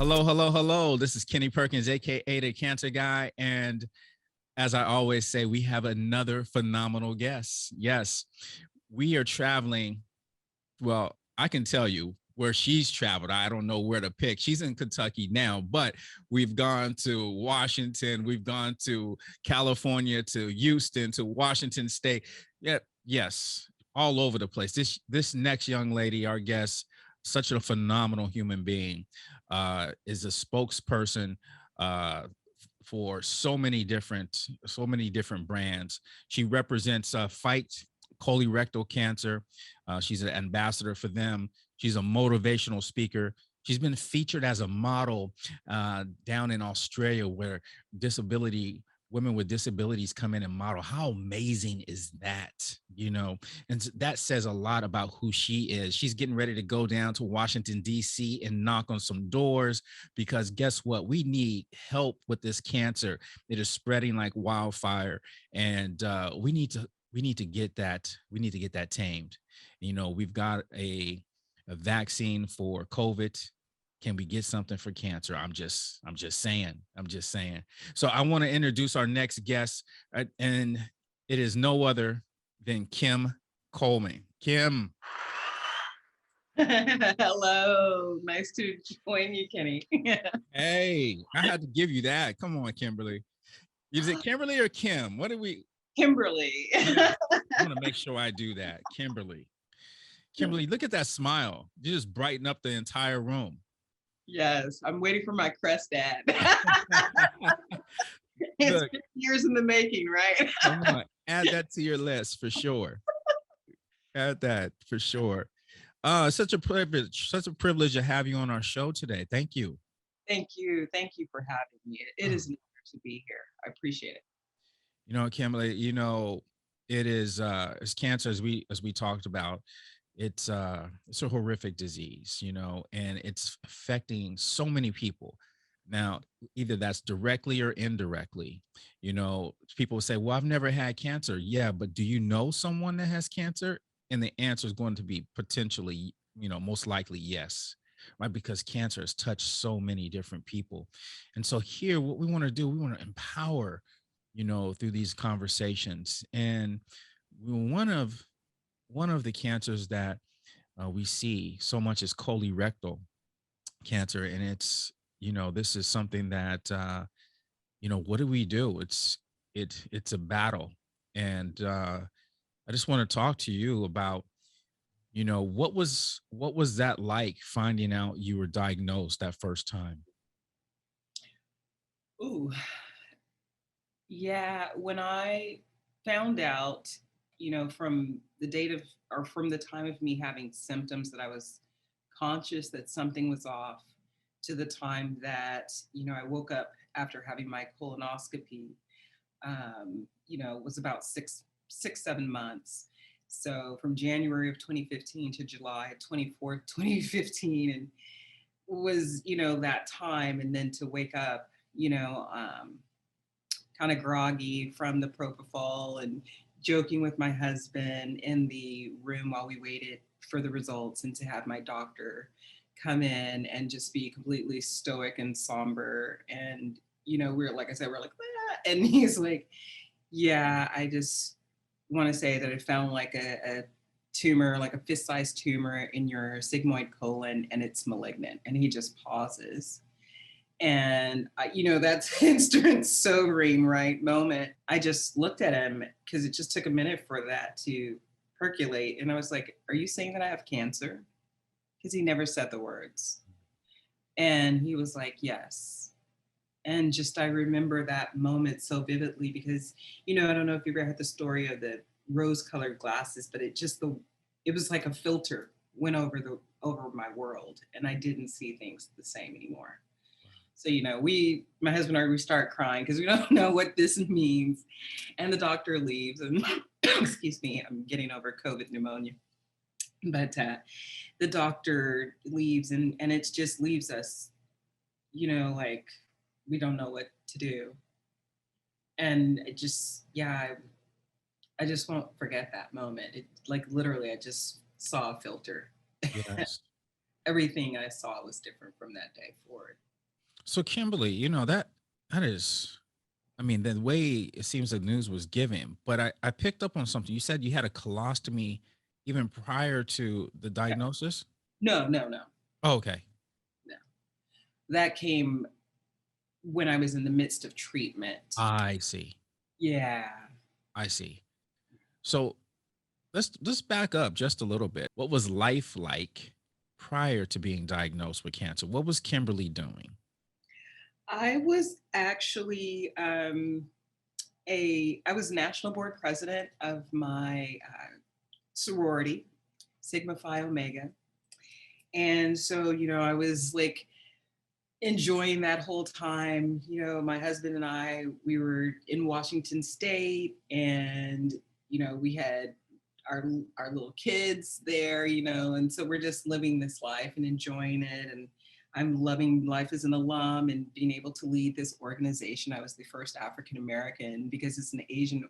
Hello, hello, hello. This is Kenny Perkins, aka the Cancer Guy, and as I always say, we have another phenomenal guest. Yes, we are traveling. Well, I can tell you where she's traveled. I don't know where to pick. She's in Kentucky now, but we've gone to Washington, we've gone to California, to Houston, to Washington State. Yeah, yes, all over the place. This next young lady, our guest, such a phenomenal human being, is a spokesperson for so many different brands. She represents Fight Colorectal Cancer. She's an ambassador for them. She's a motivational speaker. She's been featured as a model down in Australia, where women with disabilities come in and model. How amazing is that? And that says a lot about who she is. She's getting ready to go down to Washington, D.C. and knock on some doors, because guess what? We need help with this cancer. It is spreading like wildfire, and we need to get that tamed. We've got a vaccine for COVID. Can we get something for cancer? I'm just saying. So I want to introduce our next guest, and it is no other than Kim Coleman. Kim. Hello, nice to join you, Kenny. Hey, I had to give you that. Come on, Kimberly. Is it Kimberly or Kim? What do we? Kimberly. I want to make sure I do that. Kimberly, look at that smile. You just brighten up the entire room. Yes, I'm waiting for my crest ad. It's Look, 50 years in the making, right? Come on, add that to your list for sure. Add that for sure. Such a privilege to have you on our show today. Thank you. Thank you for having me. It is an honor to be here. I appreciate it. Kimberly, it is as cancer, as we talked about. It's a horrific disease, and it's affecting so many people. Now, either that's directly or indirectly. People say, well, I've never had cancer. Yeah, but do you know someone that has cancer? And the answer is going to be potentially, most likely yes, right? Because cancer has touched so many different people. And so here, what we want to do, we want to empower, through these conversations. And one of the cancers that we see so much is colorectal cancer, and this is something that what do we do? It's a battle, and I just want to talk to you about what was that like, finding out you were diagnosed that first time? Ooh, yeah. When I found out, from the date of, or from the time of me having symptoms, that I was conscious that something was off, to the time that, I woke up after having my colonoscopy, was about 7 months. So from January of 2015 to July 24th, 2015, and was, that time. And then to wake up, kind of groggy from the propofol, and joking with my husband in the room while we waited for the results, and to have my doctor come in and just be completely stoic and somber. And, we're like, ah. And he's like, yeah, I just want to say that I found like a tumor, like a fist-sized tumor in your sigmoid colon, and it's malignant. And he just pauses. And, that's instant sobering, right, moment. I just looked at him, because it just took a minute for that to percolate. And I was like, are you saying that I have cancer? Because he never said the words. And he was like, yes. And just, I remember that moment so vividly, because, I don't know if you ever heard the story of the rose-colored glasses, but it was like a filter went over my world, and I didn't see things the same anymore. So, my husband and I, we start crying because we don't know what this means. And the doctor leaves, and excuse me, I'm getting over COVID pneumonia. But the doctor leaves, and it just leaves us, like, we don't know what to do. And it just, I just won't forget that moment. It, like, literally, I just saw a filter. Yes. Everything I saw was different from that day forward. So Kimberly, that is, I mean, the way it seems the news was given, but I picked up on something. You said you had a colostomy even prior to the Yeah. diagnosis. No, no, no, Oh, okay. no. That came when I was in the midst of treatment. I see. Yeah. I see. So let's back up just a little bit. What was life like prior to being diagnosed with cancer? What was Kimberly doing? I was actually I was national board president of my sorority, Sigma Phi Omega. And so, I was like enjoying that whole time. My husband and I, we were in Washington State, and we had our our little kids there, and so we're just living this life and enjoying it. And I'm loving life as an alum and being able to lead this organization. I was the first African American because it's an Asian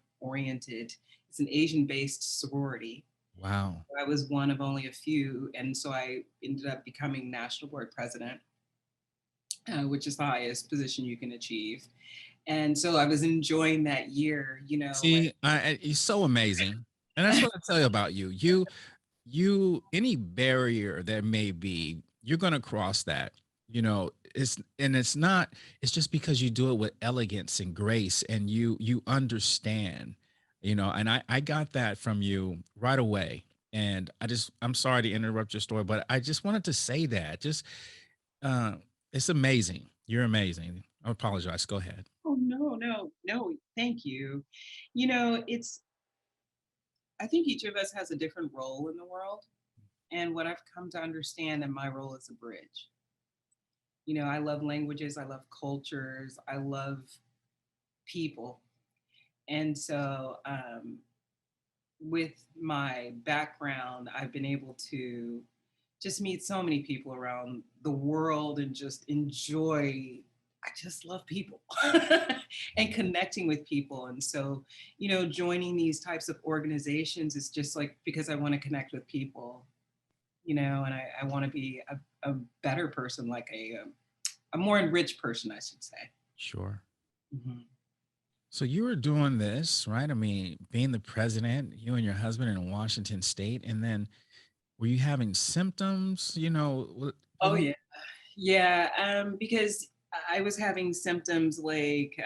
based sorority. Wow. I was one of only a few, and so I ended up becoming national board president, which is the highest position you can achieve. And so I was enjoying that year, See, it's so amazing. And that's like what I tell you about you. Any barrier there may be, you're going to cross that. It's not, it's just because you do it with elegance and grace, and you understand, and I got that from you right away. And I'm sorry to interrupt your story, but I just wanted to say that just, uh, it's amazing. You're amazing. I apologize. Go ahead. oh no, no, no, thank you. It's I think each of us has a different role in the world. And what I've come to understand that my role is a bridge. I love languages, I love cultures, I love people. And so with my background, I've been able to just meet so many people around the world and just enjoy. I just love people and connecting with people. And so, joining these types of organizations is just like because I want to connect with people, and I want to be a better person, like a more enriched person, I should say. Sure. Mhm. So you were doing this, right? I mean, being the president, you and your husband in Washington State, and then were you having symptoms? Oh, yeah. Yeah, because I was having symptoms like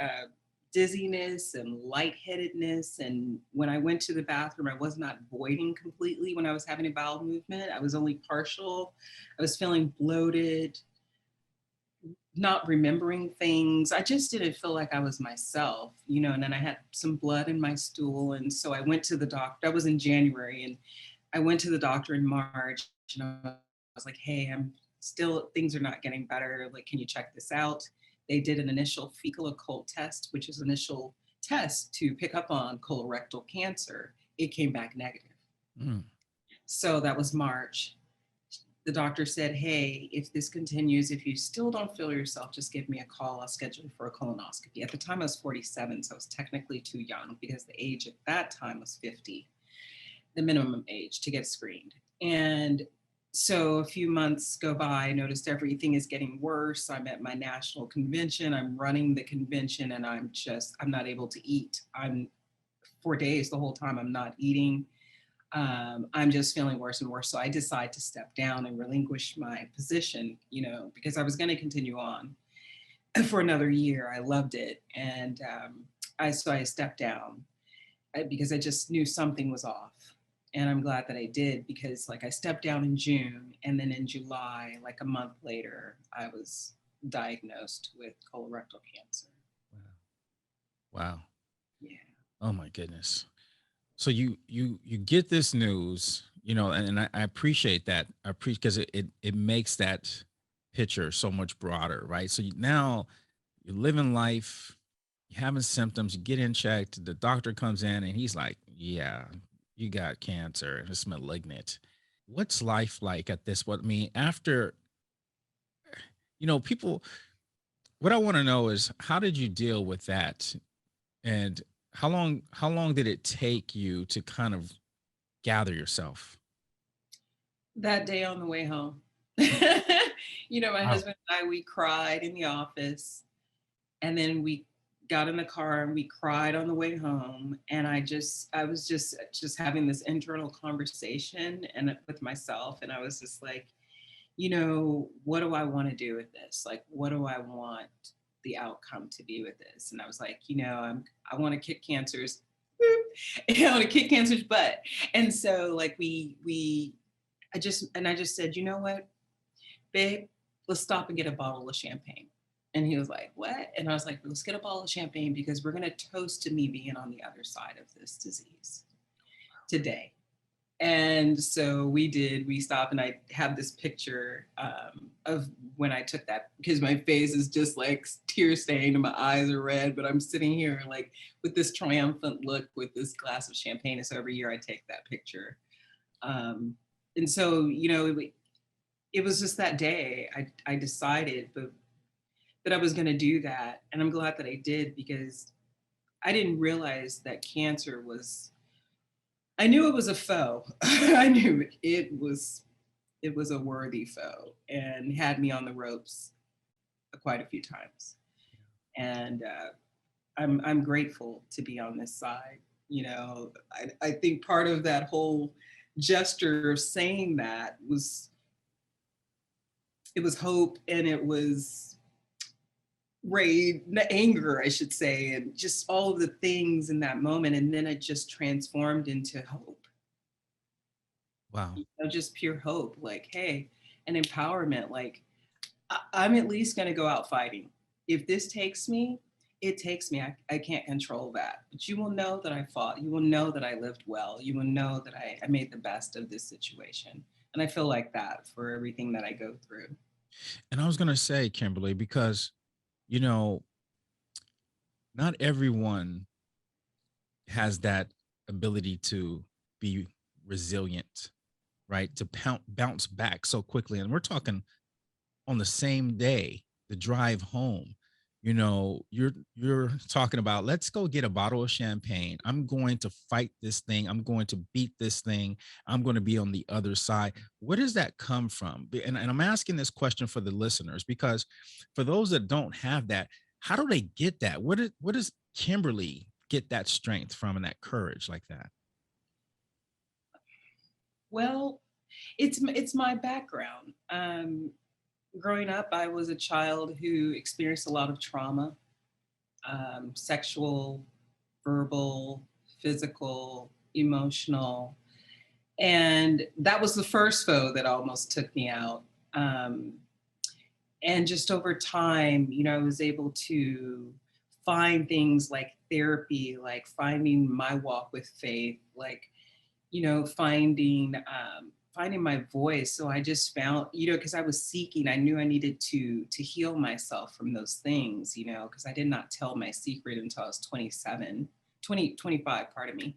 dizziness and lightheadedness. And when I went to the bathroom, I was not voiding completely when I was having a bowel movement. I was only partial. I was feeling bloated, not remembering things. I just didn't feel like I was myself, and then I had some blood in my stool. And so I went to the doctor. That was in January. And I went to the doctor in March, and I was like, hey, I'm still, things are not getting better. Like, can you check this out? They did an initial fecal occult test, which is initial test to pick up on colorectal cancer. It came back negative. Mm, So that was March. The doctor said, hey, if this continues, if you still don't feel yourself, just give me a call. I'll schedule you for a colonoscopy. At the time, I was 47, so I was technically too young because the age at that time was 50, the minimum age to get screened. And so a few months go by, I noticed everything is getting worse. I'm at my national convention, I'm running the convention, and I'm not able to eat. I'm 4 days, the whole time I'm not eating. I'm just feeling worse and worse. So I decide to step down and relinquish my position, because I was going to continue on for another year. I loved it. And I stepped down because I just knew something was off. And I'm glad that I did because, like, I stepped down in June, and then in July, like a month later, I was diagnosed with colorectal cancer. wow. Wow. Yeah. Oh my goodness. So you get this news, and I appreciate that. I appreciate because it makes that picture so much broader, right? So now you're living life, you're having symptoms, you get in checked, the doctor comes in and he's like, yeah, you got cancer, it's malignant. What's life like at this? What I mean, after, people, what I want to know is how did you deal with that? And how long did it take you to kind of gather yourself? That day on the way home. My Wow. husband and I, we cried in the office, and then we got in the car and we cried on the way home. And I was just having this internal conversation and with myself, and I was just like, what do I want to do with this? Like, what do I want the outcome to be with this? And I was like, I want to kick cancer's, I want to kick cancer's butt. And so like I just said, you know what, babe, let's stop and get a bottle of champagne. And he was like, what? And I was like, let's get a bottle of champagne because we're going to toast to me being on the other side of this disease today. And so we did, we stopped, and I have this picture of when I took that, because my face is just like tear stained and my eyes are red, but I'm sitting here like with this triumphant look with this glass of champagne. And so every year I take that picture. And so, it was just that day I decided that I was going to do that. And I'm glad that I did, because I didn't realize that cancer was, I knew it was a foe. I knew it was a worthy foe and had me on the ropes quite a few times. And I'm grateful to be on this side. I think part of that whole gesture of saying that was, it was hope, and it was rage, anger, I should say, and just all of the things in that moment. And then it just transformed into hope, Wow. just pure hope. Like, hey, and empowerment. Like, I'm at least going to go out fighting. If this takes me, it takes me. I can't control that. But you will know that I fought. You will know that I lived well. You will know that I made the best of this situation. And I feel like that for everything that I go through. And I was going to say, Kimberly, because, you know, not everyone has that ability to be resilient, right? To bounce back so quickly. And we're talking on the same day, the drive home. You're talking about, let's go get a bottle of champagne. I'm going to fight this thing. I'm going to beat this thing. I'm going to be on the other side. Where does that come from? And I'm asking this question for the listeners, because for those that don't have that, how do they get that? What does Kimberly get that strength from and that courage like that? Well, it's my background. Growing up, I was a child who experienced a lot of trauma, sexual, verbal, physical, emotional. And that was the first foe that almost took me out. Um, and just over time, I was able to find things like therapy, like finding my walk with faith, like, finding my voice. So I just found, because I was seeking, I knew I needed to heal myself from those things, because I did not tell my secret until I was 25, pardon me.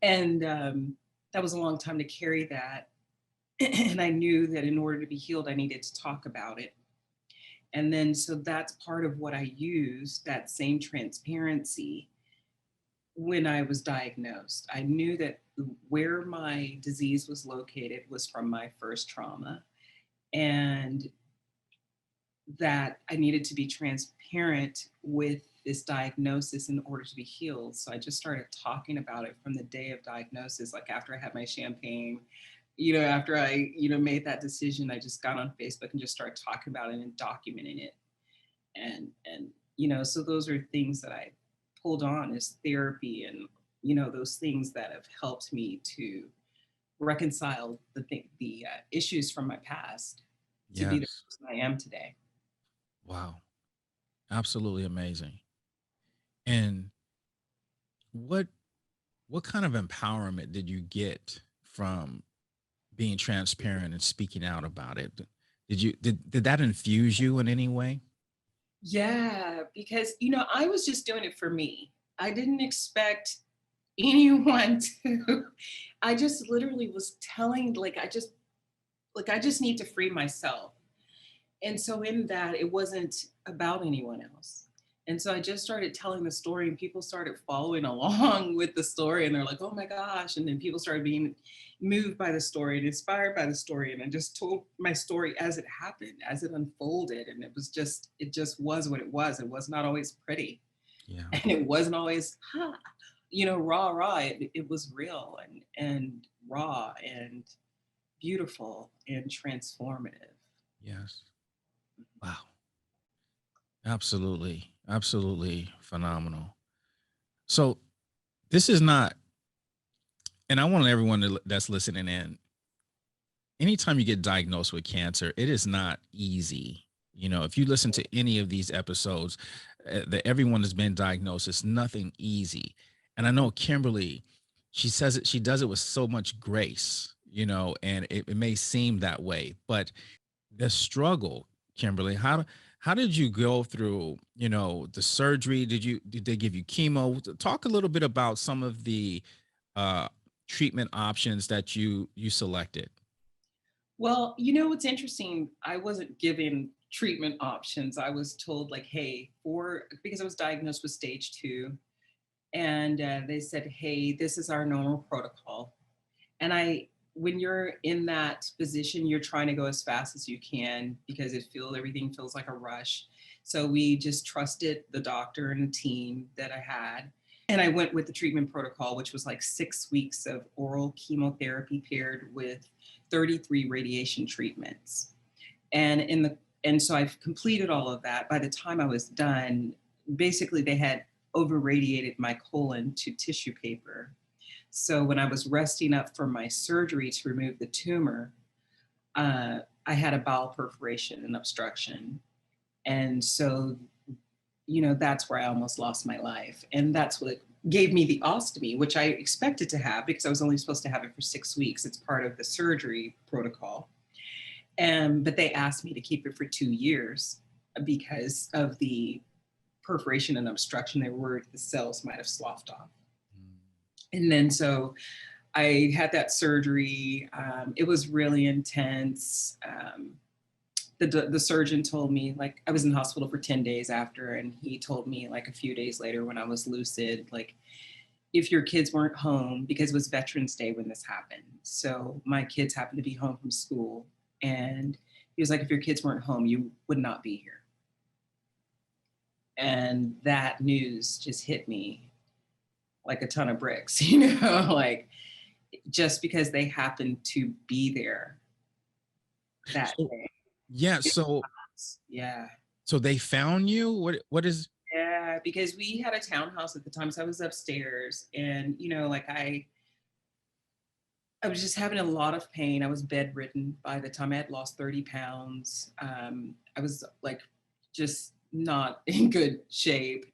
And that was a long time to carry that. And I knew that in order to be healed, I needed to talk about it. And then, so that's part of what I used, that same transparency. When I was diagnosed, I knew that where my disease was located was from my first trauma, and that I needed to be transparent with this diagnosis in order to be healed. So I just started talking about it from the day of diagnosis. Like, after I had my champagne, after I, made that decision, I just got on Facebook and just started talking about it and documenting it. And so those are things that I pulled on, is therapy, and those things that have helped me to reconcile the issues from my past to be the Yes. person I am today. Wow. Absolutely amazing. And what what kind of empowerment did you get from being transparent and speaking out about it? Did that infuse you in any way? Yeah, because I was just doing it for me. I didn't expect anyone to. I just literally was telling, I just need to free myself. And so in that, it wasn't about anyone else. And so I just started telling the story, and people started following along with the story, and they're like, oh my gosh. And then people started being moved by the story and inspired by the story. And I just told my story as it happened, as it unfolded. And it just was what it was. It was not always pretty. Yeah. And it wasn't always, rah, rah. It was real and raw and beautiful and transformative. Yes. Wow. Absolutely. Absolutely phenomenal. So this is not, and I want everyone that's listening in, anytime you get diagnosed with cancer, it is not easy. You know, if you listen to any of these episodes, that everyone has been diagnosed, it's nothing easy. And I know Kimberly, she says it, she does it with so much grace, you know, and it may seem that way, but the struggle, Kimberly, how did you go through, you know, the surgery? Did they give you chemo? Talk a little bit about some of the uh treatment options that you selected. Well, what's interesting, I wasn't given treatment options. I was told, like, hey, because I was diagnosed with stage 2, and they said, hey, this is our normal protocol. And when you're in that position, you're trying to go as fast as you can because everything feels like a rush. So we just trusted the doctor and the team that I had. And I went with the treatment protocol, which was like 6 weeks of oral chemotherapy paired with 33 radiation treatments. And so I've completed all of that. By the time I was done, basically they had over radiated my colon to tissue paper. So when I was resting up for my surgery to remove the tumor, I had a bowel perforation and obstruction. And so, that's where I almost lost my life. And that's what gave me the ostomy, which I expected to have because I was only supposed to have it for 6 weeks. It's part of the surgery protocol. But they asked me to keep it for 2 years because of the perforation and obstruction. They were worried the cells might have sloughed off. And then so I had that surgery. It was really intense. The surgeon told me, like, I was in the hospital for 10 days after, and he told me, like, a few days later when I was lucid, like, if your kids weren't home, because it was Veterans Day when this happened. So my kids happened to be home from school. And he was like, if your kids weren't home, you would not be here. And that news just hit me like a ton of bricks, like, just because they happened to be there that So, day. yeah, Yeah. so they found you? What is Yeah, because we had a townhouse at the time. So I was upstairs, and like I was just having a lot of pain. I was bedridden by the time I had lost 30 pounds. I was like just not in good shape.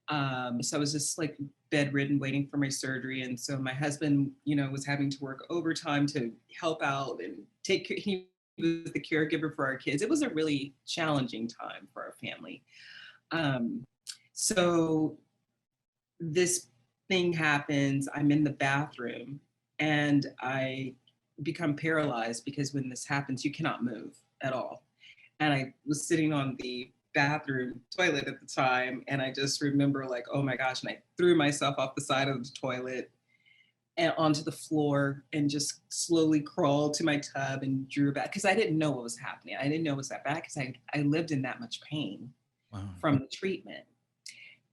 So I was just like bedridden, waiting for my surgery. And so my husband, was having to work overtime to help out and take care. He was the caregiver for our kids. It was a really challenging time for our family. So this thing happens. I'm in the bathroom and I become paralyzed because when this happens, you cannot move at all. And I was sitting on the bathroom toilet at the time, and I just remember, like, oh my gosh, and I threw myself off the side of the toilet and onto the floor and just slowly crawled to my tub and drew back because I didn't know what was happening. I didn't know it was that bad because I lived in that much pain wow. from the treatment.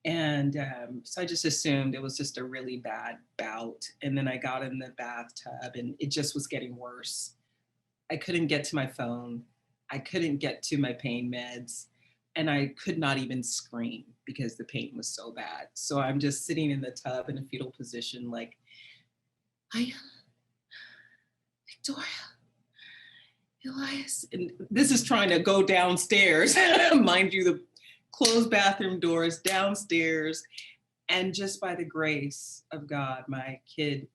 And so I just assumed it was just a really bad bout. And then I got in the bathtub and it just was getting worse. I couldn't get to my phone. I couldn't get to my pain meds. And I could not even scream because the pain was so bad. So I'm just sitting in the tub in a fetal position, like, Victoria, Elias. And this is trying to go downstairs. Mind you, the closed bathroom doors downstairs. And just by the grace of God, my kid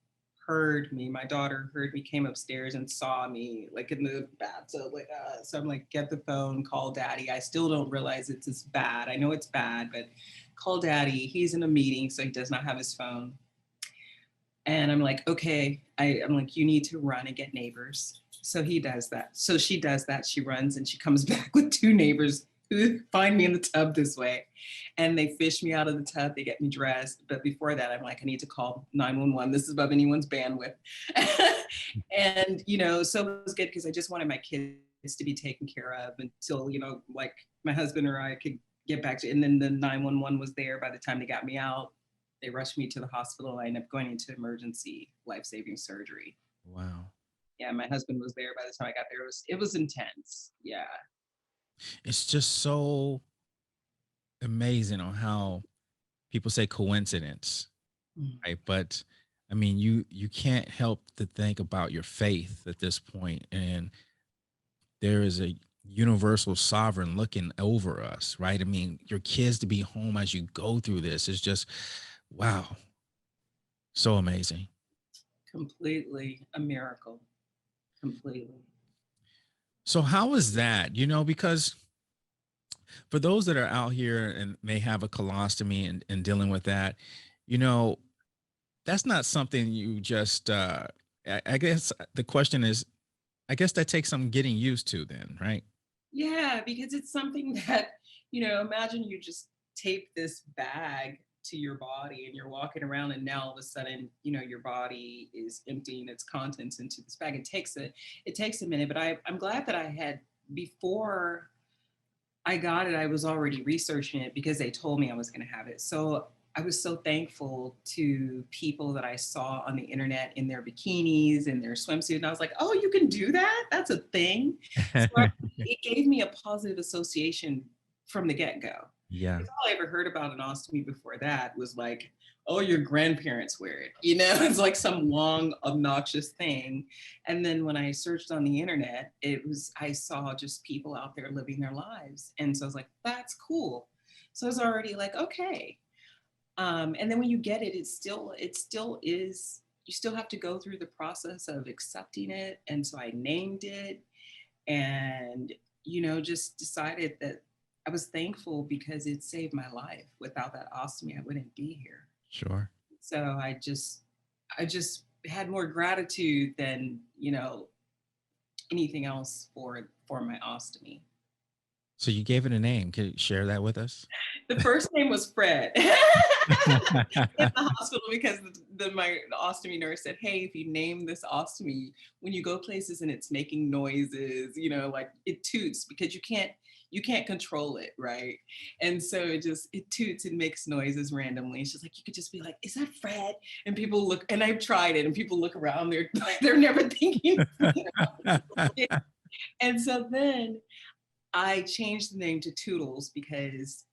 heard me. My daughter heard me, came upstairs and saw me, like, in the bathtub. Like, so I'm like, get the phone, call daddy. I still don't realize it's as bad. I know it's bad, but call daddy. He's in a meeting, so he does not have his phone. And I'm like, okay. I'm like, you need to run and get neighbors. So he does that. So she does that. She runs and she comes back with 2 neighbors find me in the tub this way. And they fish me out of the tub, they get me dressed. But before that, I'm like, I need to call 911. This is above anyone's bandwidth. And, so it was good because I just wanted my kids to be taken care of until, like my husband or I could get back to, and then the 911 was there by the time they got me out. They rushed me to the hospital. I ended up going into emergency life-saving surgery. Wow. Yeah, my husband was there by the time I got there. It was intense. Yeah. It's just so amazing on how people say coincidence, Mm. right? But I mean, you can't help to think about your faith at this point, and there is a universal sovereign looking over us, right? I mean, your kids to be home as you go through this is just wow, so amazing. Completely a miracle. Completely. So how is that? Because for those that are out here and may have a colostomy and dealing with that, you know, that's not something you just I guess the question is, I guess that takes some getting used to then, right? Yeah, because it's something that, imagine you just tape this bag to your body and you're walking around and now all of a sudden, your body is emptying its contents into this bag. It takes a minute, but I'm glad that I had before I got it, I was already researching it because they told me I was going to have it. So I was so thankful to people that I saw on the internet in their bikinis and their swimsuit. And I was like, oh, you can do that? That's a thing. So it gave me a positive association from the get go. Yeah, Because all I ever heard about an ostomy before that was like, oh, your grandparents wear it. It's like some long, obnoxious thing. And then when I searched on the internet, I saw just people out there living their lives. And so I was like, that's cool. So I was already like, okay. And then when you get it, it still is, you still have to go through the process of accepting it. And so I named it and, just decided that I was thankful because it saved my life. Without that ostomy, I wouldn't be here. sure. So I just had more gratitude than, anything else for my ostomy. So you gave it a name. Can you share that with us? The first name was Fred in the hospital because my ostomy nurse said, hey, if you name this ostomy, when you go places and it's making noises, like it toots because you can't control it, right? And so it toots and makes noises randomly. She's like, you could just be like, is that Fred? And people look, and I've tried it, and people look around, they're never thinking. And so then I changed the name to Toodles because,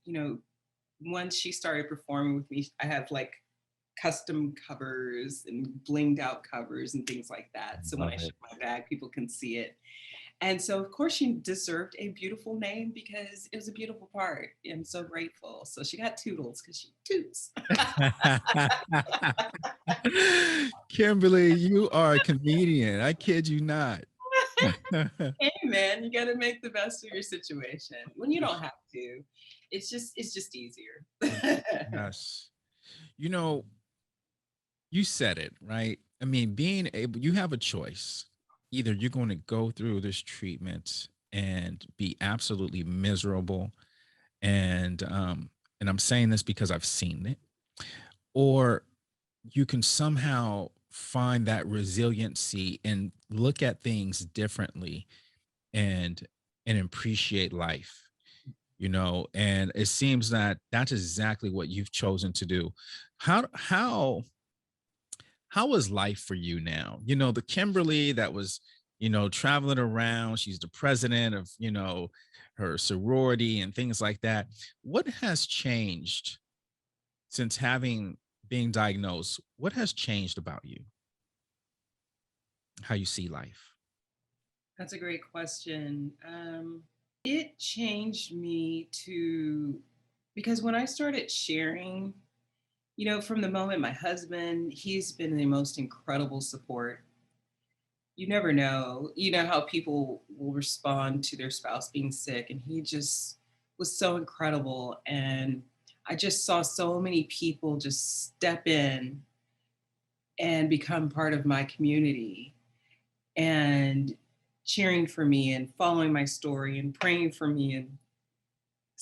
once she started performing with me, I have like custom covers and blinged out covers and things like that. So when I Love show it. my bag, people can see it. And so, of course, she deserved a beautiful name because it was a beautiful part. I'm so grateful. So she got Toodles because she toots. Kimberly, you are a comedian. I kid you not. Hey, man, you got to make the best of your situation when you don't have to. It's just easier. Yes. You know, you said it, right? I mean, being able, you have a choice. Either you're going to go through this treatment and be absolutely miserable, and I'm saying this because I've seen it, or you can somehow find that resiliency and look at things differently and appreciate life, and it seems that that's exactly what you've chosen to do. How is life for you now? The Kimberly that was, traveling around, she's the president of, her sorority and things like that. What has changed since having being diagnosed? What has changed about you? How you see life? That's a great question. It changed me because when I started sharing, from the moment my husband, he's been the most incredible support. You never know, how people will respond to their spouse being sick. And he just was so incredible. And I just saw so many people just step in and become part of my community and cheering for me and following my story and praying for me. And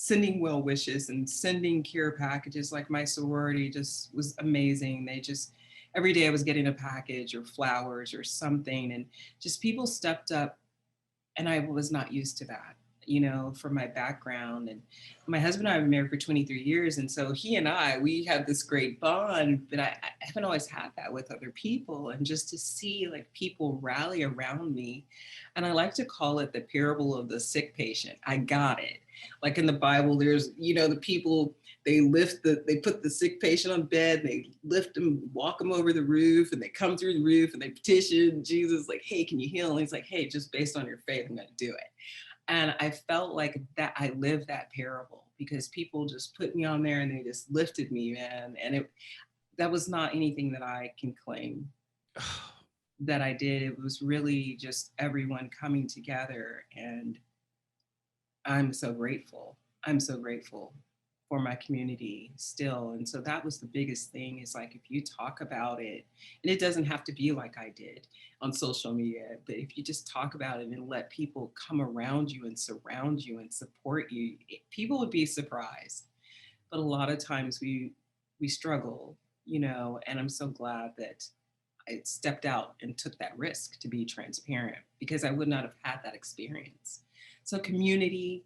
sending well wishes and sending care packages. Like my sorority just was amazing. They just, every day I was getting a package or flowers or something. And just people stepped up, and I was not used to that, from my background. And my husband and I have been married for 23 years. And so he and we have this great bond, but I haven't always had that with other people. And just to see like people rally around me. And I like to call it the parable of the sick patient. I got it. Like in the Bible, there's, the people, they put the sick patient on bed, they lift them, walk them over the roof, and they come through the roof and they petition Jesus, like, hey, can you heal? And he's like, hey, just based on your faith, I'm going to do it. And I felt like that I lived that parable because people just put me on there and they just lifted me, man. And that was not anything that I can claim that I did. It was really just everyone coming together, and I'm so grateful. I'm so grateful for my community still. And so that was the biggest thing, is like, if you talk about it, and it doesn't have to be like I did on social media, but if you just talk about it and let people come around you and surround you and support you, people would be surprised. But a lot of times we struggle, and I'm so glad that I stepped out and took that risk to be transparent, because I would not have had that experience. So community,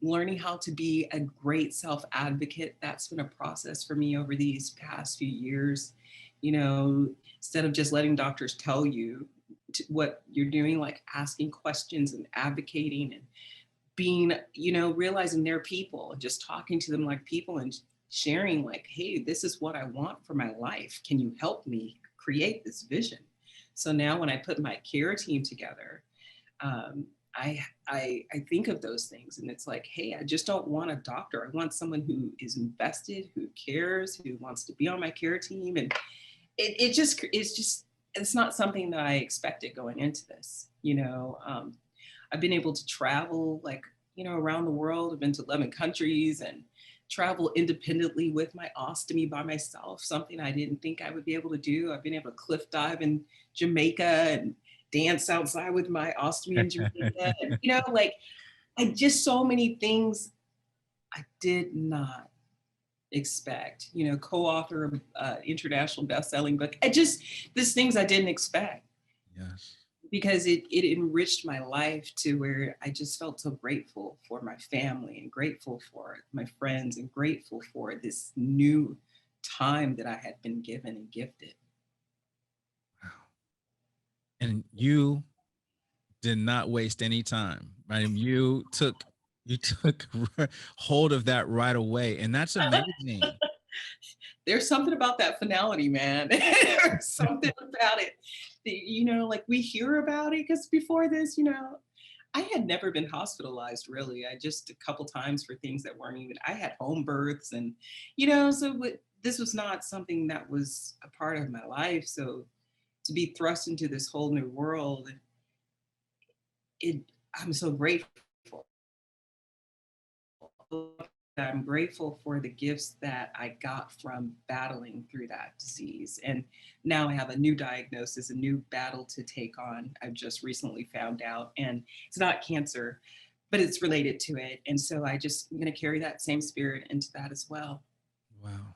learning how to be a great self-advocate, that's been a process for me over these past few years. Instead of just letting doctors tell you what you're doing, like asking questions and advocating and being, realizing they're people and just talking to them like people and sharing like, hey, this is what I want for my life. Can you help me create this vision? So now when I put my care team together, I think of those things, and it's like, hey, I just don't want a doctor. I want someone who is invested, who cares, who wants to be on my care team. And it's not something that I expected going into this. I've been able to travel like, around the world. I've been to 11 countries and travel independently with my ostomy by myself, something I didn't think I would be able to do. I've been able to cliff dive in Jamaica and dance outside with my ostomy in Jamaica. And, like, I just, so many things I did not expect, co-author of international best-selling book. There's things I didn't expect. Yes. Because it enriched my life to where I just felt so grateful for my family and grateful for my friends and grateful for this new time that I had been given and gifted. Wow. And you did not waste any time, right? You took hold of that right away, and that's amazing. There's something about that finality, man. There's something about it. Like we hear about it, because before this, I had never been hospitalized really. I just a couple times for things that weren't even, I had home births and, this was not something that was a part of my life. So to be thrust into this whole new world, I'm so grateful. I'm grateful for the gifts that I got from battling through that disease. And now I have a new diagnosis, a new battle to take on. I've just recently found out, and it's not cancer, but it's related to it. And so I'm going to carry that same spirit into that as well. Wow.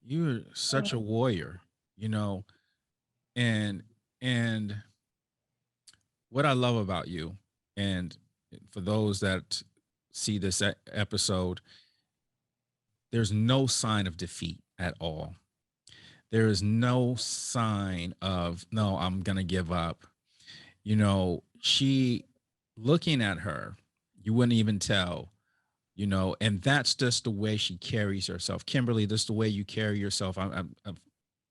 You're such a warrior, and and what I love about you, and for those that see this episode, there's no sign of defeat at all. There is no sign of, no, I'm going to give up. She, looking at her, you wouldn't even tell, and that's just the way she carries herself. Kimberly, this is the way you carry yourself.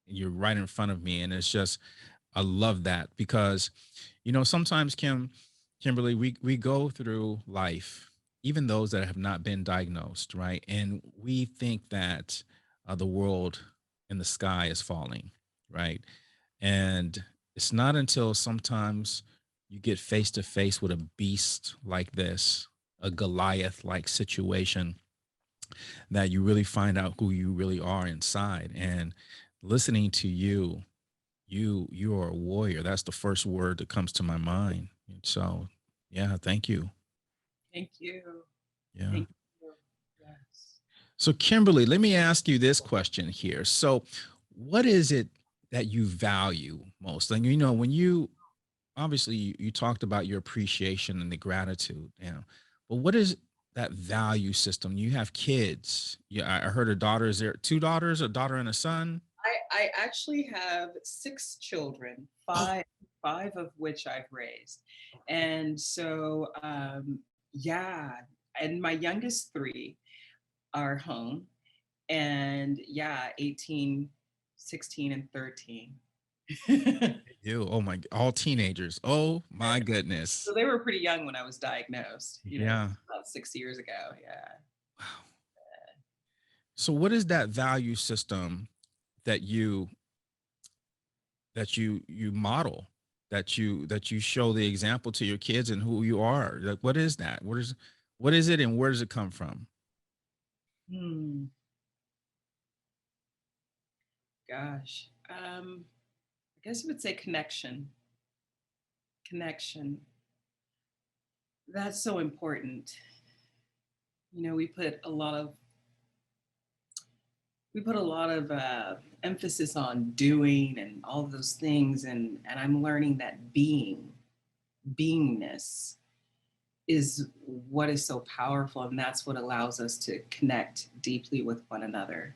You're right in front of me. And it's just, I love that because, sometimes Kimberly, we go through life, even those that have not been diagnosed, right? And we think that the world in the sky is falling, right? And it's not until sometimes you get face to face with a beast like this, a Goliath like situation, that you really find out who you really are inside. And listening to you are a warrior. That's the first word that comes to my mind. So yeah, thank you. Thank you. Yeah. Thank you. Yes. So, Kimberly, let me ask you this question here. So, what is it that you value most? Like, when you obviously you talked about your appreciation and the gratitude, but what is that value system? You have kids. Yeah, I heard a daughter. Is there two daughters, a daughter and a son? I actually have 6 children, Oh, five of which I've raised. And so, yeah, and my youngest three are home. And yeah, 18, 16, and 13. you. Oh my, all teenagers. Oh my goodness. So they were pretty young when I was diagnosed, Yeah. about 6 years ago. Yeah. Wow. So, what is that value system that you model, that you show the example to your kids and who you are? Like, what is that? What is it, and where does it come from? Hmm. Gosh. I guess I would say connection. Connection. That's so important. We put a lot of emphasis on doing and all of those things, and I'm learning that beingness is what is so powerful, and that's what allows us to connect deeply with one another.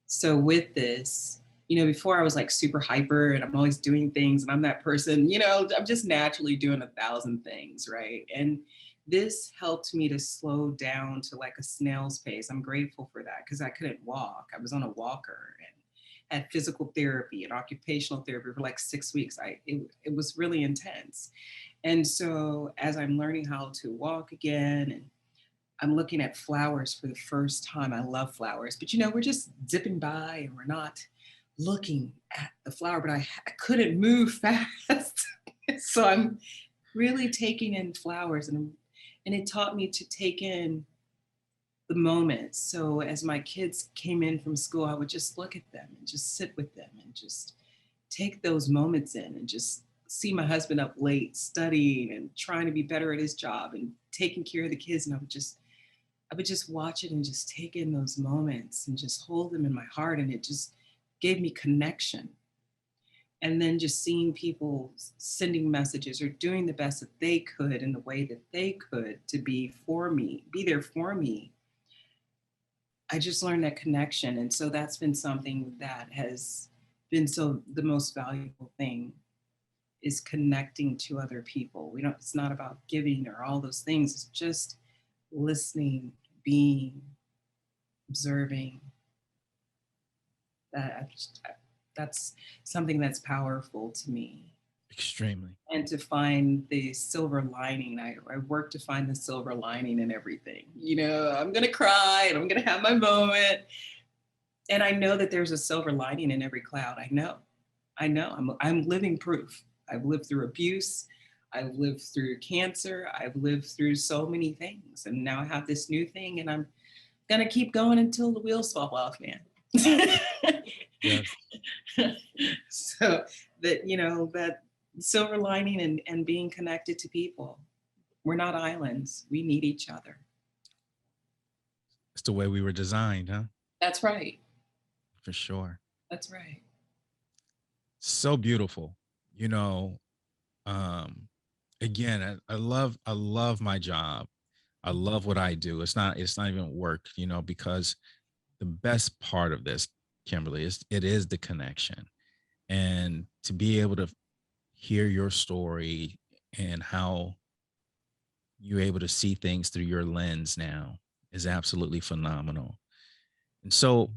So with this, before I was like super hyper and I'm always doing things and I'm that person, I'm just naturally doing 1,000 things, right? And this helped me to slow down to like a snail's pace. I'm grateful for that because I couldn't walk. I was on a walker and had physical therapy and occupational therapy for like 6 weeks. It was really intense. And so as I'm learning how to walk again, and I'm looking at flowers for the first time. I love flowers, but we're just zipping by and we're not looking at the flower, but I couldn't move fast. So I'm really taking in flowers, and it taught me to take in the moments. So as my kids came in from school, I would just look at them and just sit with them and just take those moments in and just see my husband up late studying and trying to be better at his job and taking care of the kids. And I would just watch it and just take in those moments and just hold them in my heart. And it just gave me connection. And then just seeing people sending messages or doing the best that they could in the way that they could to be for me, be there for me. I just learned that connection. And so that's been something that has been so the most valuable thing is connecting to other people. It's not about giving or all those things. It's just listening, being, observing. That that's something that's powerful to me. Extremely. And to find the silver lining, I work to find the silver lining in everything. I'm gonna cry and I'm gonna have my moment, and I know that there's a silver lining in every cloud. I know. I'm living proof. I've lived through abuse. I've lived through cancer. I've lived through so many things, and now I have this new thing, and I'm gonna keep going until the wheels fall off, man. Yes. So that silver lining and being connected to people. We're not islands. We need each other. It's the way we were designed, huh? That's right. For sure. That's right. So beautiful. You know, um, again, I love my job. I love what I do. It's not even work, because the best part of this, Kimberly, is it is the connection. And to be able to hear your story and how you're able to see things through your lens now is absolutely phenomenal. And so,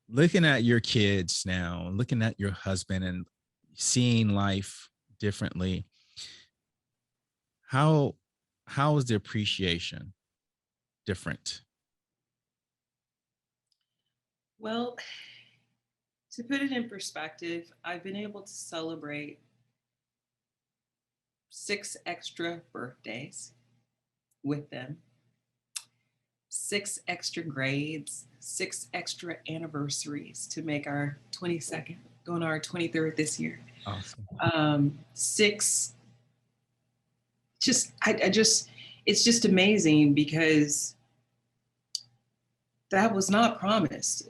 looking at your kids now, looking at your husband and seeing life differently, how how is the appreciation different? Well, to put it in perspective, I've been able to celebrate 6 extra birthdays with them, 6 extra grades, 6 extra anniversaries to make our 22nd, going to our 23rd this year. Awesome. Six, just, I just, it's just amazing because that was not promised.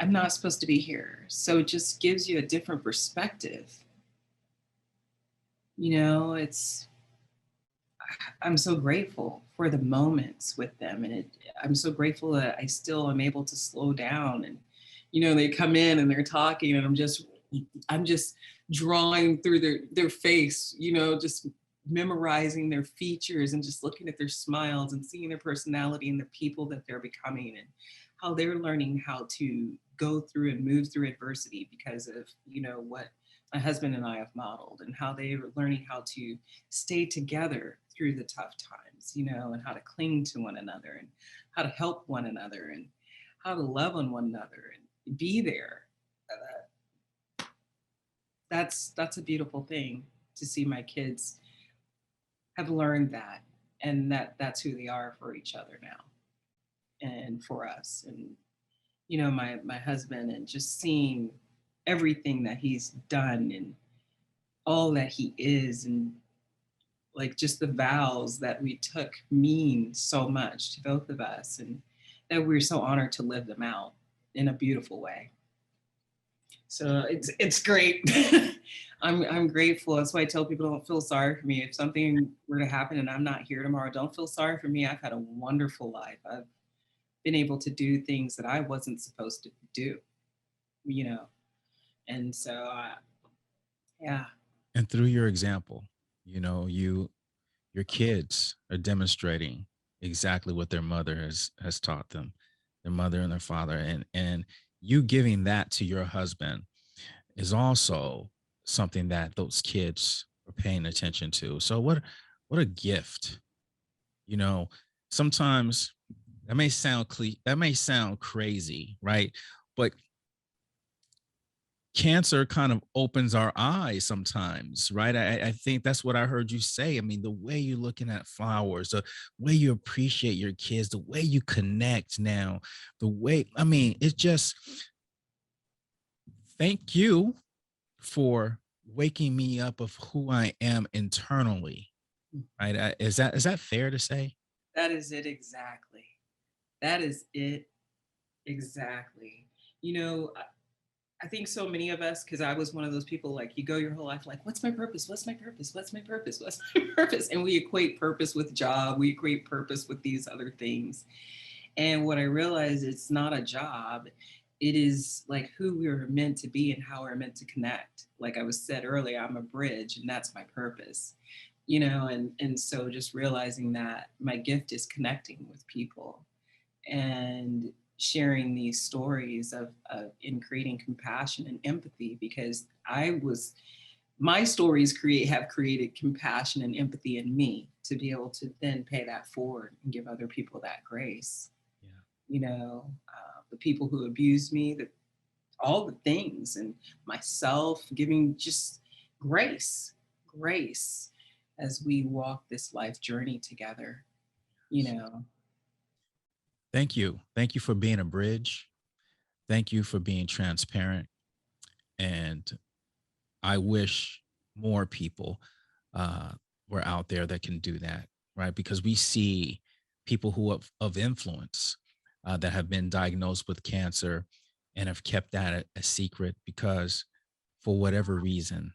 I'm not supposed to be here. So it just gives you a different perspective. You know, I'm so grateful for the moments with them. And I'm so grateful that I still am able to slow down. And, you know, they come in and they're talking and I'm just drawing through their face, you know, just memorizing their features and just looking at their smiles and seeing their personality and the people that they're becoming and how they're learning how to go through and move through adversity because of, you know, what my husband and I have modeled, and how they are learning how to stay together through the tough times, you know, and how to cling to one another and how to help one another and how to love on one another and be there. That's a beautiful thing to see my kids have learned that, and that's who they are for each other now and for us. And you know, my husband, and just seeing everything that he's done and all that he is, and like just the vows that we took mean so much to both of us, and that we're so honored to live them out in a beautiful way. So it's great. I'm grateful. That's why I tell people, don't feel sorry for me. If something were to happen and I'm not here tomorrow, don't feel sorry for me. I've had a wonderful life. I've been able to do things that I wasn't supposed to do, you know. And so yeah. And through your example, you know, your kids are demonstrating exactly what their mother has taught them, their mother and their father, and you giving that to your husband is also something that those kids are paying attention to. So what a gift. You know, sometimes that may sound crazy, right? But cancer kind of opens our eyes sometimes, right? I think that's what I heard you say. I mean, the way you're looking at flowers, the way you appreciate your kids, the way you connect now, the way, I mean, it's just thank you for waking me up of who I am internally, right? Is that fair to say? That is it exactly. That is it exactly. You know, I think so many of us, because I was one of those people, like you go your whole life like, what's my purpose? What's my purpose? What's my purpose? What's my purpose? And we equate purpose with job. We equate purpose with these other things. And what I realized, it's not a job. It is like who we are meant to be and how we're meant to connect. Like I was said earlier, I'm a bridge and that's my purpose. You know, and so just realizing that my gift is connecting with people and sharing these stories of in creating compassion and empathy, because my stories have created compassion and empathy in me to be able to then pay that forward and give other people that grace. Yeah. You know, the people who abused me, all the things, and myself giving just grace as we walk this life journey together, you know. Thank you. Thank you for being a bridge. Thank you for being transparent. And I wish more people uh, were out there that can do that, right? Because we see people who of influence that have been diagnosed with cancer and have kept that a secret because for whatever reason,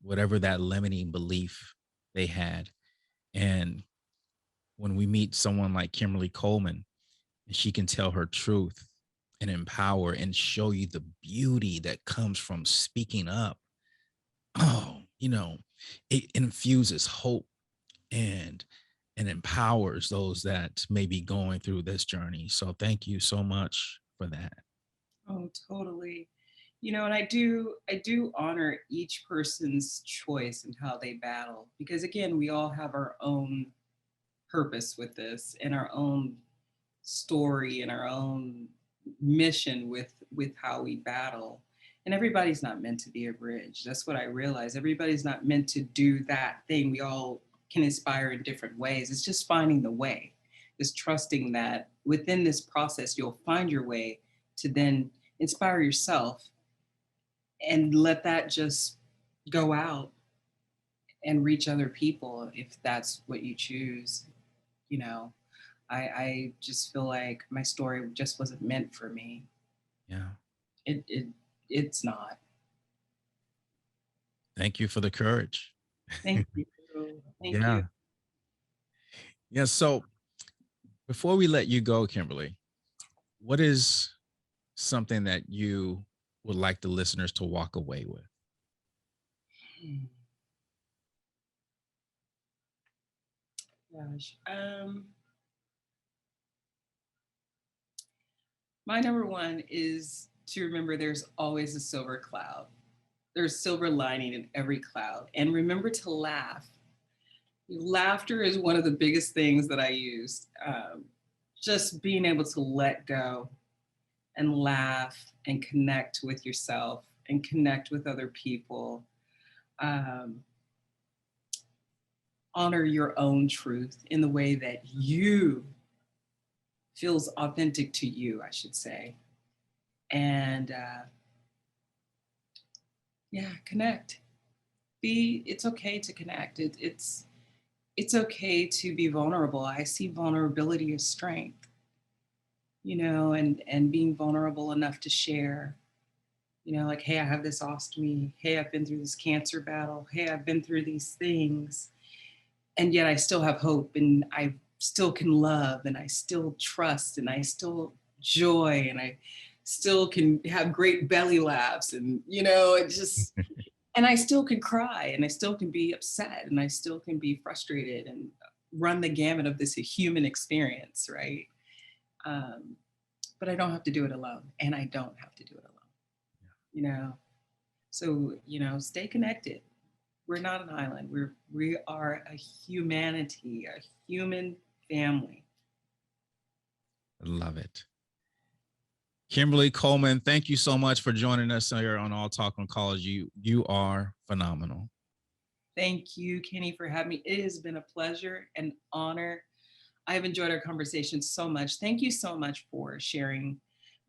whatever that limiting belief they had. And when we meet someone like Kimberly Coleman, and she can tell her truth and empower and show you the beauty that comes from speaking up, oh, you know, it infuses hope and empowers those that may be going through this journey. So thank you so much for that. Oh, totally. You know, and I do honor each person's choice and how they battle, because again, we all have our own purpose with this and our own story and our own mission with how we battle. And everybody's not meant to be a bridge. That's what I realized. Everybody's not meant to do that thing. We all can inspire in different ways. It's just finding the way. It's trusting that within this process you'll find your way to then inspire yourself and let that just go out and reach other people if that's what you choose. You know, I just feel like my story just wasn't meant for me. Yeah. It it's not. Thank you for the courage. Thank you. Thank you. Yeah. Yeah. So before we let you go, Kimberly, what is something that you would like the listeners to walk away with? Hmm, Gosh. My number one is to remember there's always a silver cloud. There's silver lining in every cloud. And remember to laugh. Laughter is one of the biggest things that I use. Just being able to let go and laugh and connect with yourself and connect with other people. Um, Honor your own truth in the way that you feels authentic to you, I should say. And yeah, connect. It's okay to connect. It's okay to be vulnerable. I see vulnerability as strength, and being vulnerable enough to share, like, hey, I have this ostomy. Hey, I've been through this cancer battle. Hey, I've been through these things. And yet I still have hope and I still can love and I still trust and I still joy and I still can have great belly laughs and, it just, and I still can cry and I still can be upset and I still can be frustrated and run the gamut of this human experience, right? Um, but I don't have to do it alone, and I don't have to do it alone. You know, so stay connected. We're not an island. We are a humanity, a human family. I love it. Kimberly Coleman, thank you so much for joining us here on All Talk Oncology. You are phenomenal. Thank you, Kenny, for having me. It has been a pleasure and honor. I've enjoyed our conversation so much. Thank you so much for sharing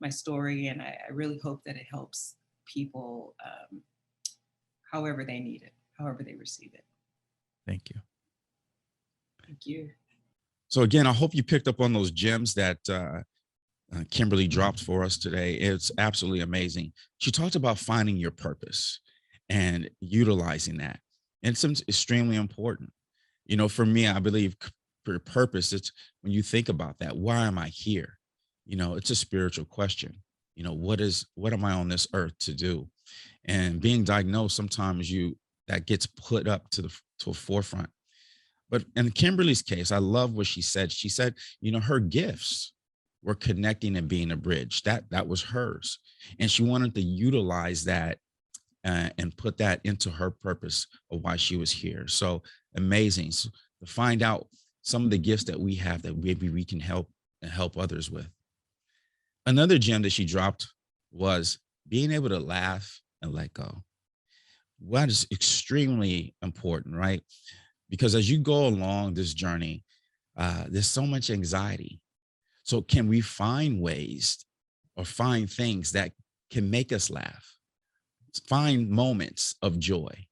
my story, and I really hope that it helps people however they need it, however they receive it. Thank you. Thank you. So again, I hope you picked up on those gems that Kimberly dropped for us today. It's absolutely amazing. She talked about finding your purpose and utilizing that. And it's extremely important. For me, I believe for purpose, it's when you think about that, why am I here? It's a spiritual question. What am I on this earth to do? And being diagnosed, sometimes that gets put up to a forefront. But in Kimberly's case, I love what she said. She said, her gifts were connecting and being a bridge. That was hers. And she wanted to utilize that and put that into her purpose of why she was here. So amazing. So to find out some of the gifts that we have that maybe we can help and help others with. Another gem that she dropped was being able to laugh and let go. That is extremely important, right? Because as you go along this journey, there's so much anxiety. So can we find ways or find things that can make us laugh? Find moments of joy,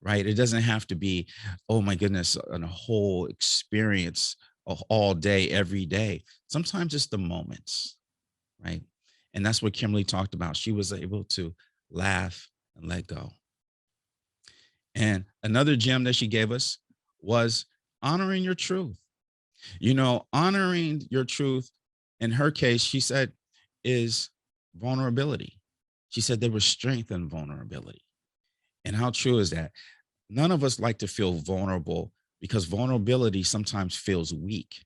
right? It doesn't have to be, oh my goodness, a whole experience all day, every day. Sometimes it's the moments, right? And that's what Kimberly talked about. She was able to laugh and let go. And another gem that she gave us was honoring your truth. Honoring your truth, in her case, she said, is vulnerability. She said there was strength in vulnerability. And how true is that? None of us like to feel vulnerable because vulnerability sometimes feels weak.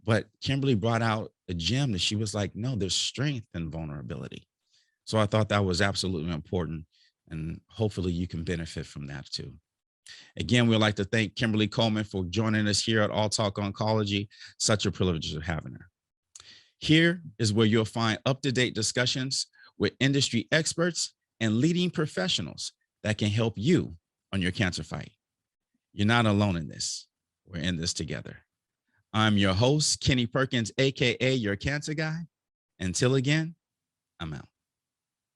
But Kimberly brought out a gem that she was like, no, there's strength in vulnerability. So I thought that was absolutely important. And hopefully you can benefit from that too. Again, we'd like to thank Kimberly Coleman for joining us here at All Talk Oncology. Such a privilege of having her. Here is where you'll find up-to-date discussions with industry experts and leading professionals that can help you on your cancer fight. You're not alone in this. We're in this together. I'm your host, Kenny Perkins, AKA Your Cancer Guy. Until again, I'm out.